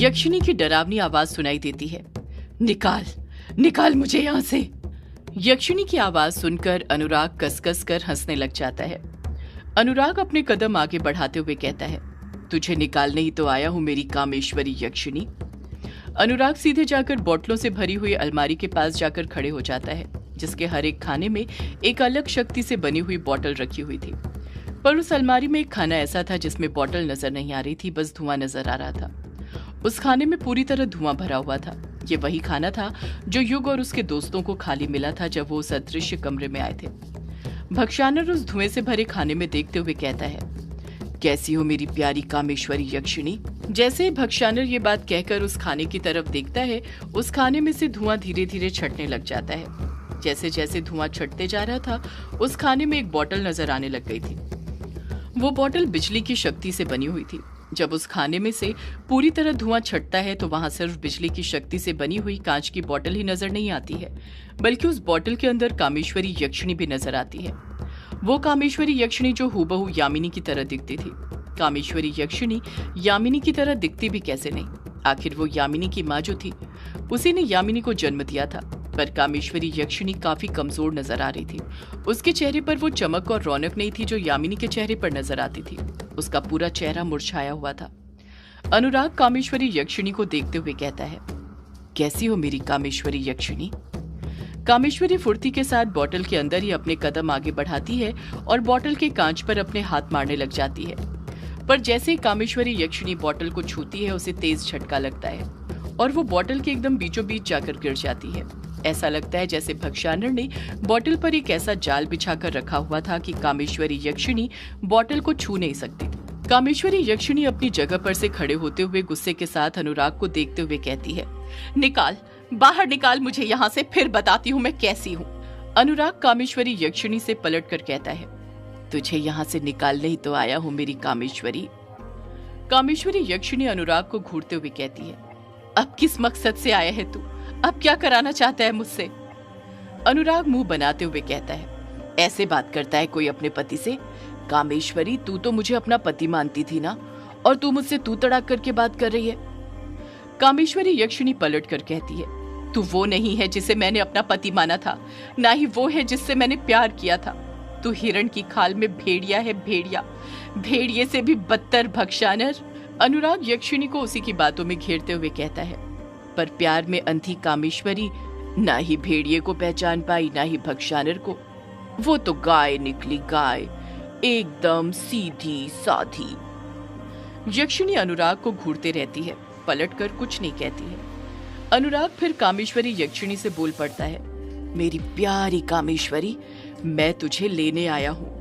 यक्षिणी की डरावनी आवाज सुनाई देती है। निकाल, निकाल मुझे यहाँ से। यक्षिणी की आवाज सुनकर अनुराग कसकस कर हंसने लग जाता है। अनुराग अपने कदम आगे बढ़ाते हुए कहता है, तुझे निकालने ही तो आया हूं मेरी कामेश्वरी यक्षिणी। अनुराग सीधे जाकर बोतलों से भरी हुई अलमारी के पास जाकर खड़े हो जाता है, जिसके हर एक खाने में एक अलग शक्ति से बनी हुई बोतल रखी हुई थी। पर उस अलमारी में एक खाना ऐसा था जिसमें बोतल नजर नहीं आ रही थी, बस धुआं नजर आ रहा था। उस खाने में पूरी तरह धुआं भरा हुआ था। ये वही खाना था जो युग और उसके दोस्तों को खाली मिला था जब वो उस अदृश्य कमरे में आए थे। भक्षानर उस धुएं से भरे खाने में देखते हुए कहता है, कैसी हो मेरी प्यारी कामेश्वरी यक्षिणी। जैसे ही भक्षानर ये बात कहकर उस खाने की तरफ देखता है, उस खाने में से धुआं धीरे धीरे छटने लग जाता है। जैसे जैसे धुआं छटते जा रहा था, उस खाने में एक बोतल नजर आने लग गई थी। वो बोतल बिजली की शक्ति से बनी हुई थी। जब उस खाने में से पूरी तरह धुआं छटता है तो वहां सिर्फ बिजली की शक्ति से बनी हुई कांच की बोतल ही नजर नहीं आती है, बल्कि उस बोतल के अंदर कामेश्वरी यक्षिणी भी नजर आती है। वो कामेश्वरी यक्षिणी जो हूबहू यामिनी की तरह दिखती थी। कामेश्वरी यक्षिणी यामिनी की तरह दिखती भी कैसे नहीं, आखिर वो यामिनी की माँ जो थी उसी ने यामिनी को जन्म दिया था। पर कामेश्वरी यक्षिणी काफी कमजोर नजर आ रही थी। उसके चेहरे पर वो चमक और रौनक नहीं थी जो यामिनी के चेहरे पर नजर आती थी। उसका पूरा चेहरा मुरझाया हुआ था। अनुराग कामेश्वरी यक्षिणी को देखते हुए कहता है, कैसी हो मेरी कामेश्वरी यक्षिणी। कामेश्वरी फुर्ती के साथ बोतल के अंदर ही अपने कदम आगे बढ़ाती है और बोतल के कांच पर अपने हाथ मारने लग जाती है। पर जैसे ही कामेश्वरी यक्षिणी बोतल को छूती है, उसे तेज झटका लगता है और वो बोतल के एकदम बीचों बीच जाकर गिर जाती है। ऐसा लगता है जैसे भक्षानर ने बोतल पर एक ऐसा जाल बिछाकर रखा हुआ था कि कामेश्वरी यक्षिणी बोतल को छू नहीं सकती थी। कामेश्वरी यक्षिणी अपनी जगह पर से खड़े होते हुए गुस्से के साथ अनुराग को देखते हुए कहती है, निकाल, बाहर निकाल मुझे यहाँ से, फिर बताती हूँ मैं कैसी हूँ। अनुराग कामेश्वरी यक्षिणी से पलट कर कहता है, तुझे यहाँ से निकालने ही तो आया हूँ मेरी कामेश्वरी। कामेश्वरी यक्षिणी अनुराग को घूरते हुए कहती है, अब किस मकसद से आया है तू? अब क्या कराना चाहता है मुझसे? अनुराग मुंह बनाते हुए कहता है, ऐसे बात करता है कोई अपने पति से? कामेश्वरी, तू तो मुझे अपना पति मानती थी ना, और तू मुझसे तू तड़ाक करके बात कर रही है। कामेश्वरी यक्षिणी पलट कर कहती है, तू वो नहीं है जिसे मैंने अपना पति माना था, ना ही वो है जिससे मैंने प्यार किया था। तू हिरण की खाल में भेड़िया है, भेड़िया, भेड़िए से भी बदतर भक्षानर। अनुराग यक्षिणी को उसी की बातों में घेरते हुए कहता है, पर प्यार में अंधी कामेश्वरी ना ही भेड़िए को पहचान पाई, ना ही भक्षानर को। वो तो गाय निकली, गाय, एकदम सीधी साधी। यक्षिणी अनुराग को घूरते रहती है, पलटकर कुछ नहीं कहती है। अनुराग फिर कामेश्वरी यक्षिणी से बोल पड़ता है, मेरी प्यारी कामेश्वरी, मैं तुझे लेने आया हूँ।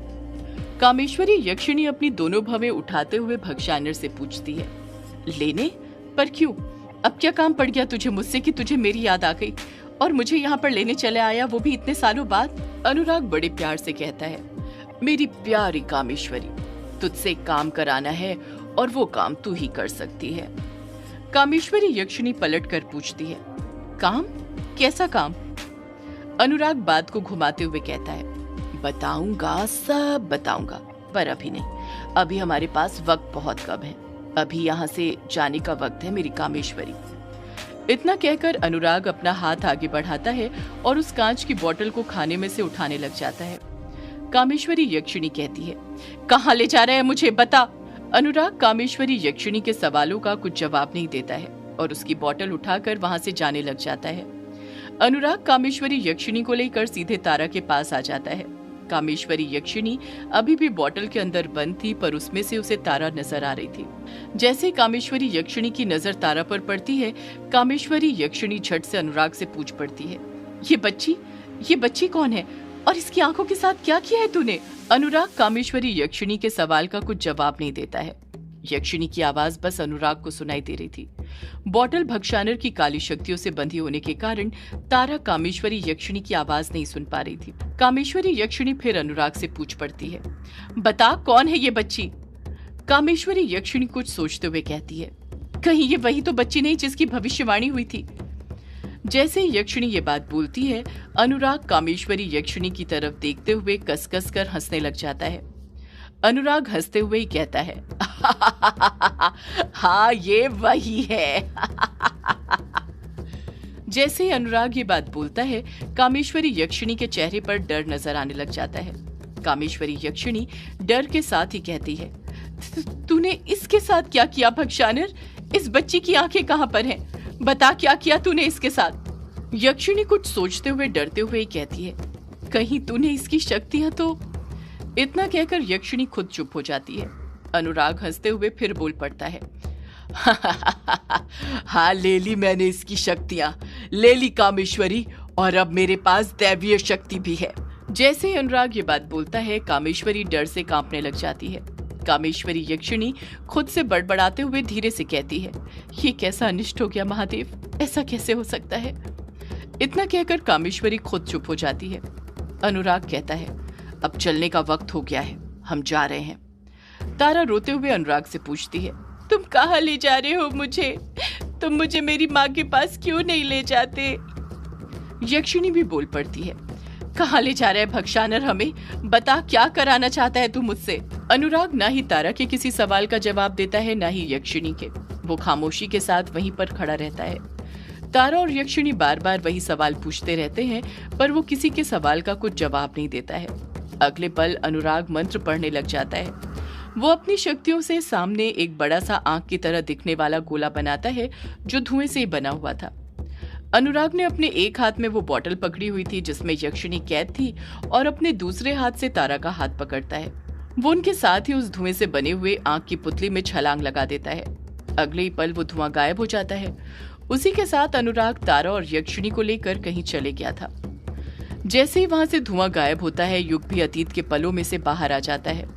कामेश्वरी यक्षिणी अपनी दोनों भवें उठाते हुए भक्षानर से पूछती है, लेने? पर क्यों? अब क्या काम पड़ गया तुझे मुझसे कि तुझे मेरी याद आ गई और मुझे यहाँ पर लेने चले आया, वो भी इतने सालों बाद? अनुराग बड़े प्यार से कहता है, मेरी प्यारी कामेश्वरी, तुझसे काम कराना है और वो काम तू ही कर सकती है। कामेश्वरी यक्षिणी पलट कर पूछती है, काम? कैसा काम? अनुराग बात को घुमाते हुए कहता है, बताऊंगा, सब बताऊंगा, पर अभी नहीं। अभी हमारे पास वक्त बहुत कम है, अभी यहाँ से जाने का वक्त है मेरी कामेश्वरी। इतना कहकर अनुराग अपना हाथ आगे बढ़ाता है और उस कांच की बोतल को खाने में से उठाने लग जाता है। कामेश्वरी यक्षिणी कहती है, कहाँ ले जा रहा है मुझे, बता। अनुराग कामेश्वरी यक्षिणी के सवालों का कुछ जवाब नहीं देता है और उसकी बोतल उठाकर वहां से जाने लग जाता है। अनुराग कामेश्वरी यक्षिणी को लेकर सीधे तारा के पास आ जाता है। कामेश्वरी यक्षिणी अभी भी बोतल के अंदर बंद थी, पर उसमें से उसे तारा नजर आ रही थी। जैसे कामेश्वरी यक्षिणी की नजर तारा पर पड़ती है, कामेश्वरी यक्षिणी झट से अनुराग से पूछ पड़ती है, ये बच्ची कौन है और इसकी आंखों के साथ क्या किया है तूने? अनुराग कामेश्वरी यक्षिणी के सवाल का कुछ जवाब नहीं देता है। यक्षिणी की आवाज बस अनुराग को सुनाई दे रही थी। बोतल भक्षानर की काली शक्तियों से बंधी होने के कारण तारा कामेश्वरी यक्षिणी की आवाज नहीं सुन पा रही थी। कामेश्वरी यक्षिणी फिर अनुराग से पूछ पड़ती है, बता कौन है ये बच्ची? कामेश्वरी यक्षिणी कुछ सोचते हुए कहती है, कहीं ये वही तो बच्ची नहीं जिसकी भविष्यवाणी हुई थी? जैसे ही यक्षिणी ये बात बोलती है, अनुराग कामेश्वरी यक्षिणी की तरफ देखते हुए कसकस कर हंसने लग जाता है। अनुराग हंसते हुए ही कहता है, हाँ ये वही है। जैसे ही अनुराग ये बात बोलता है, कामेश्वरी यक्षिणी के चेहरे पर डर नजर आने लग जाता है। कामेश्वरी यक्षिणी डर के साथ ही कहती है, तूने इसके साथ क्या किया भक्षानर? इस बच्ची की आंखें कहां पर हैं? बता क्या किया तूने इसके साथ? यक्षिणी कुछ सोचते हुए डरते हुए ही कहती है, कहीं तूने इसकी शक्तियां तो। इतना कहकर यक्षिणी खुद चुप हो जाती है। अनुराग हंसते हुए फिर बोल पड़ता है, हाँ ले ली मैंने इसकी शक्तियां, ले ली कामेश्वरी, और अब मेरे पास दैवीय शक्ति भी है। जैसे ही अनुराग ये बात बोलता है, कामेश्वरी डर से कांपने लग जाती है। कामेश्वरी यक्षिणी खुद से बड़बड़ाते हुए धीरे से कहती है, ये कैसा अनिष्ट हो गया महादेव, ऐसा कैसे हो सकता है? इतना कहकर कामेश्वरी खुद चुप हो जाती है। अनुराग कहता है, अब चलने का वक्त हो गया है, हम जा रहे हैं। तारा रोते हुए अनुराग से पूछती है, तुम कहाँ ले जा रहे हो मुझे? तुम मुझे मेरी माँ के पास क्यों नहीं ले जाते? यक्षिणी भी बोल पड़ती है, कहाँ ले जा रहा है भक्षानर हमें? बता क्या कराना चाहता है तू मुझसे? अनुराग ना ही तारा के किसी सवाल का जवाब देता है, ना ही यक्षिणी के। वो खामोशी के साथ वहीं पर खड़ा रहता है। तारा और यक्षिणी बार बार वही सवाल पूछते रहते हैं, पर वो किसी के सवाल का कुछ जवाब नहीं देता है। अगले पल अनुराग मंत्र पढ़ने लग जाता है। वो अपनी शक्तियों से सामने एक बड़ा सा आंख की तरह दिखने वाला गोला बनाता है, जो धुएं से बना हुआ था। अनुराग ने अपने एक हाथ में वो बोतल पकड़ी हुई थी जिसमें यक्षिणी कैद थी, और अपने दूसरे हाथ से तारा का हाथ पकड़ता है। वो उनके साथ ही उस धुएं से बने हुए आंख की पुतली में छलांग लगा देता है। अगले ही पल वो धुआं गायब हो जाता है। उसी के साथ अनुराग तारा और यक्षिणी को लेकर कहीं चले गया था। जैसे ही वहां से धुआं गायब होता है, युग भी अतीत के पलों में से बाहर आ जाता है।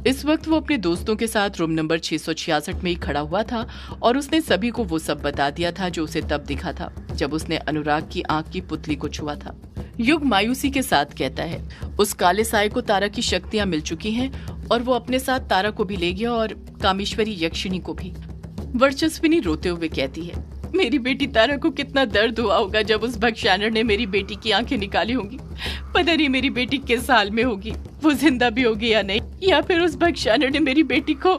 इस वक्त वो अपने दोस्तों के साथ रूम नंबर 666 में ही खड़ा हुआ था, और उसने सभी को वो सब बता दिया था जो उसे तब दिखा था जब उसने अनुराग की आंख की पुतली को छुआ था। युग मायूसी के साथ कहता है, उस काले साए को तारा की शक्तियां मिल चुकी हैं, और वो अपने साथ तारा को भी ले गया और कामेश्वरी यक्षिणी को भी। वर्चस्विनी रोते हुए कहती है, मेरी बेटी तारा को कितना दर्द हुआ होगा जब उस भक्षानर ने मेरी बेटी की आंखें निकाली होंगी। पता नहीं मेरी बेटी किस हाल में होगी, वो जिंदा भी होगी या नहीं, या फिर उस भक्षानर ने मेरी बेटी को।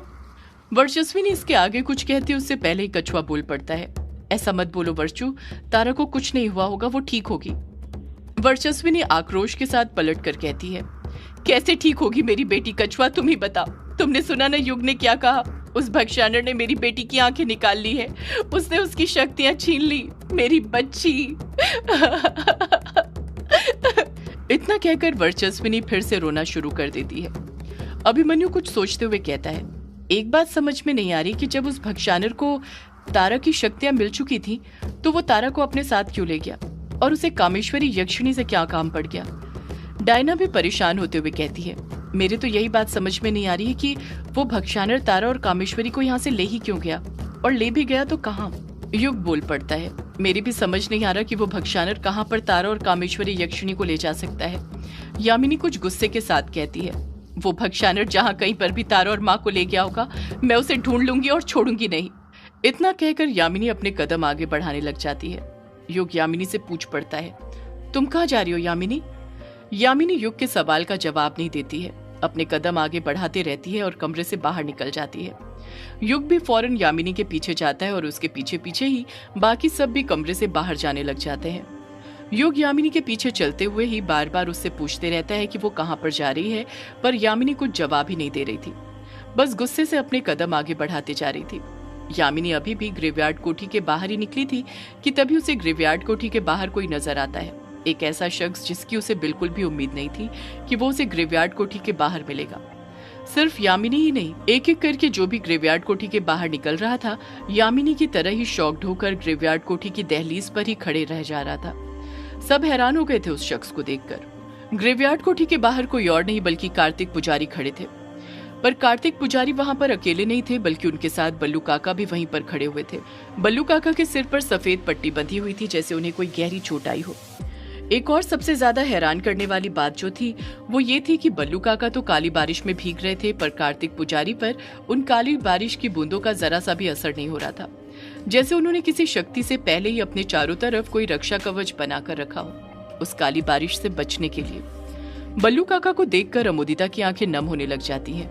वर्चस्विनी इसके आगे कुछ कहती उससे पहले ही कछुआ बोल पड़ता है, ऐसा मत बोलो वर्चू, तारा को कुछ नहीं हुआ होगा, वो ठीक होगी। वर्चस्विनी आक्रोश के साथ पलट कर कहती है, कैसे ठीक होगी मेरी बेटी? कछुआ तुम ही बताओ। तुमने सुना ना युग ने क्या कहा? उस भक्षानर ने मेरी बेटी की आंखें निकाल ली है, उसने उसकी शक्तियां छीन ली, मेरी बच्ची। इतना कहकर वर्चस्विनी फिर से रोना शुरू कर देती है। अभिमन्यु कुछ सोचते हुए कहता है, एक बात समझ में नहीं आ रही कि जब उस भक्षानर को तारा की शक्तियां मिल चुकी थी, तो वो तारा को अपने साथ क्यों ले गया, और उसे कामेश्वरी यक्षिणी से क्या काम पड़ गया? डायना भी परेशान होते हुए कहती है, मेरे तो यही बात समझ में नहीं आ रही है कि वो भक्षानर तारा और कामेश्वरी को यहाँ से ले ही क्यों गया, और ले भी गया तो कहाँ? युग बोल पड़ता है, मेरी भी समझ नहीं आ रहा कि वो भक्षानर कहाँ पर तारा और कामेश्वरी यक्षिणी को ले जा सकता है। यामिनी कुछ गुस्से के साथ कहती है, वो भक्षानर जहाँ कहीं पर भी तारा और माँ को ले गया होगा, मैं उसे ढूंढ लूंगी और छोड़ूंगी नहीं। इतना कहकर यामिनी अपने कदम आगे बढ़ाने लग जाती है। युग यामिनी से पूछ पड़ता है, तुम कहाँ जा रही हो यामिनी? यामिनी युग के सवाल का जवाब नहीं देती है, अपने कदम आगे बढ़ाते रहती है और कमरे से बाहर निकल जाती है। युग भी फौरन यामिनी के पीछे जाता है और उसके पीछे पीछे ही बाकी सब भी कमरे से बाहर जाने लग जाते हैं। युग यामिनी के पीछे चलते हुए ही बार बार उससे पूछते रहता है कि वो कहाँ पर जा रही है, पर यामिनी कुछ जवाब ही नहीं दे रही थी, बस गुस्से से अपने कदम आगे बढ़ाते जा रही थी। यामिनी अभी भी ग्रेवयार्ड कोठी के बाहर ही निकली थी कि तभी उसे ग्रेवयार्ड कोठी के बाहर कोई नजर आता है, एक ऐसा शख्स जिसकी उसे बिल्कुल भी उम्मीद नहीं थी कि वो उसे ग्रेवयार्ड कोठी के बाहर मिलेगा। सिर्फ यामिनी ही नहीं, एक एक करके जो भी ग्रेवयार्ड कोठी के बाहर निकल रहा था, यामिनी की तरह ही शॉक्ड होकर ग्रेवयार्ड कोठी की दहलीज पर ही खड़े रह जा रहा था। सब हैरान हो गए थे उस शख्स को देखकर। ग्रेवयार्ड कोठी के बाहर कोई और नहीं बल्कि कार्तिक पुजारी खड़े थे, पर कार्तिक पुजारी वहां पर अकेले नहीं थे, बल्कि उनके साथ बल्लू काका भी वहीं पर खड़े हुए थे। बल्लू काका के सिर पर सफेद पट्टी बंधी हुई थी, जैसे उन्हें कोई गहरी चोट आई हो। एक और सबसे ज्यादा हैरान करने वाली बात जो थी वो ये थी कि बल्लू काका तो काली बारिश में भीग रहे थे, पर कार्तिक पुजारी पर उन काली बारिश की बूंदों का जरा सा भी असर नहीं हो रहा था, जैसे उन्होंने किसी शक्ति से पहले ही अपने चारों तरफ कोई रक्षा कवच बनाकर रखा हो उस काली बारिश से बचने के लिए। बल्लू काका को देखकर अमोदिता की आंखें नम होने लग जाती हैं।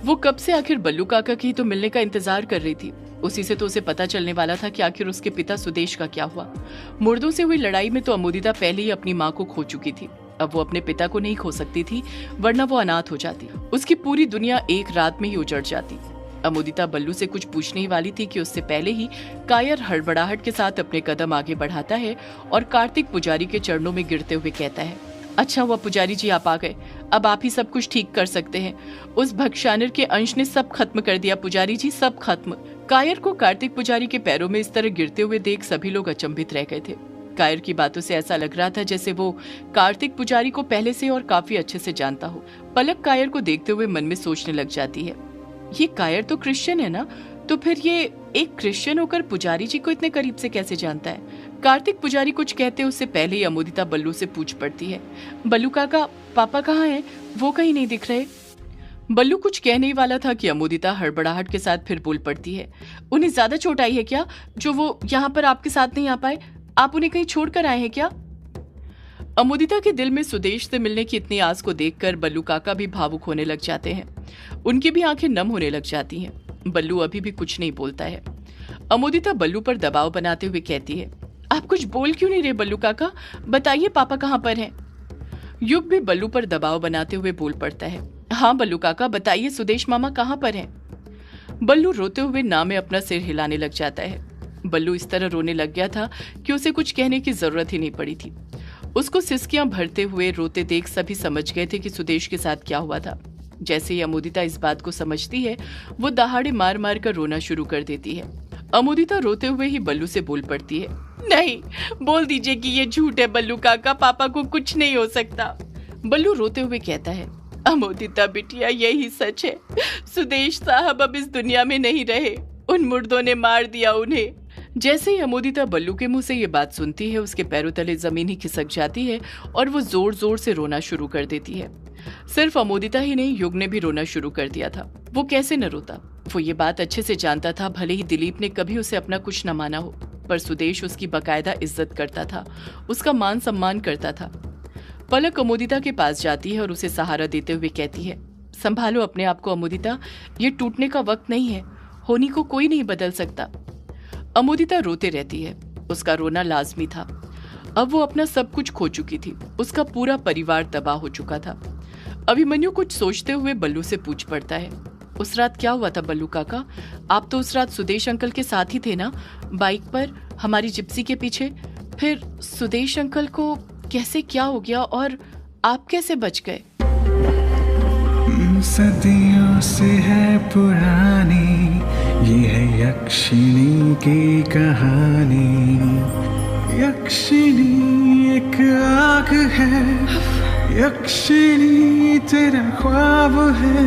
वो कब से आखिर बल्लू काका की तो मिलने का इंतजार कर रही थी। उसी से तो उसे पता चलने वाला था कि आखिर उसके पिता सुदेश का क्या हुआ। मुर्दों से हुई लड़ाई में तो अमोदिता पहले ही अपनी माँ को खो चुकी थी। अब वो अपने पिता को नहीं खो सकती थी, वरना वो अनाथ हो जाती। उसकी पूरी दुनिया एक रात में ही उजड़ जाती। अमोदिता बल्लू से कुछ पूछने ही वाली थी कि उससे पहले ही कायर हड़बड़ाहट के साथ अपने कदम आगे बढ़ाता है और कार्तिक पुजारी के चरणों में गिरते हुए कहता है, अच्छा हुआ पुजारी जी आप आ गए, अब आप ही सब कुछ ठीक कर सकते हैं। उस भक्षानिर के अंश ने सब खत्म कर दिया पुजारी जी, सब खत्म। कायर को कार्तिक पुजारी के पैरों में इस तरह गिरते हुए देख सभी लोग अचंभित रह गए थे। कायर की बातों से ऐसा लग रहा था जैसे वो कार्तिक पुजारी को पहले से और काफी अच्छे से जानता हो। पलक कायर को देखते हुए मन में सोचने लग जाती है, ये कायर तो क्रिश्चियन है ना, तो फिर ये एक क्रिश्चियन होकर पुजारी जी को इतने करीब से कैसे जानता है। कार्तिक पुजारी कुछ कहते उससे पहले ही अमोदिता बल्लू से पूछ पड़ती है, बल्लू काका पापा कहाँ हैं, वो कहीं नहीं दिख रहे। बल्लू कुछ कहने ही वाला था कि अमोदिता हड़बड़ाहट के साथ फिर बोल पड़ती है, उन्हें ज्यादा चोट आई है क्या जो वो यहाँ पर आपके साथ नहीं आ पाए, आप उन्हें कहीं छोड़कर आए हैं क्या। अमोदिता के दिल में सुदेश से मिलने की इतनी आस को देखकर बल्लू काका भी भावुक होने लग जाते हैं। उनकी भी आंखें नम होने लग जाती हैं। बल्लू अभी भी कुछ नहीं बोलता है। अमोदिता बल्लू पर दबाव बनाते हुए कहती है, आप कुछ बोल क्यों नहीं रहे बल्लू काका, बताइए पापा कहाँ पर हैं। युग भी बल्लू पर दबाव बनाते हुए बोल पड़ता है, हाँ बल्लू काका बताइए सुदेश मामा कहाँ पर हैं। बल्लू रोते हुए ना में अपना सिर हिलाने लग जाता है। बल्लू इस तरह रोने लग गया था कि उसे कुछ कहने की जरूरत ही नहीं पड़ी थी। उसको सिसकियां भरते हुए रोते देख सभी समझ गए थे कि सुदेश के साथ क्या हुआ था। जैसे ही अमोदिता इस बात को समझती है, वो दहाड़े मार मार कर रोना शुरू कर देती है। अमोदिता रोते हुए ही बल्लू से बोल पड़ती है, नहीं बोल दीजिए कि ये झूठ है बल्लू काका, पापा को कुछ नहीं हो सकता। बल्लू रोते हुए कहता है, अमोदिता बिटिया यही सच है, सुदेश साहब अब इस दुनिया में नहीं रहे, उन मुर्दों ने मार दिया उन्हें। जैसे ही अमोदिता बल्लू के मुंह से ये बात सुनती है, उसके पैरों तले जमीन ही खिसक जाती है और वो जोर जोर से रोना शुरू कर देती है। सिर्फ अमोदिता ही नहीं, युग ने भी रोना शुरू कर दिया था। वो कैसे न रोता, वो ये बात अच्छे से जानता था, भले ही दिलीप ने कभी उसे अपना कुछ न माना हो, पर सुदेश उसकी बकायदा इज्जत करता था, उसका मान सम्मान करता था। पलक अमोदिता के पास जाती है और उसे सहारा देते हुए कहती है, संभालो अपने आप को अमोदिता, ये टूटने का वक्त नहीं है, होनी को कोई नहीं बदल सकता। अमोदिता रोते रहती है। उसका रोना लाजमी था। अब वो अपना सब कुछ खो चुकी थी, उसका पूरा परिवार तबाह हो चुका था। अभिमन्यु कुछ सोचते हुए बल्लू से पूछ पड़ता है, उस रात क्या हुआ था बल्लू काका, आप तो उस रात सुदेश अंकल के साथ ही थे ना, बाइक पर हमारी जिप्सी के पीछे, फिर सुदेश अंकल को कैसे क्या हो गया और आप कैसे बच गए। सदियों से है पुरानी ये है यक्षिणी की कहानी। यक्षिणी एक आग है, यक्षिणी तेरा ख्वाब है।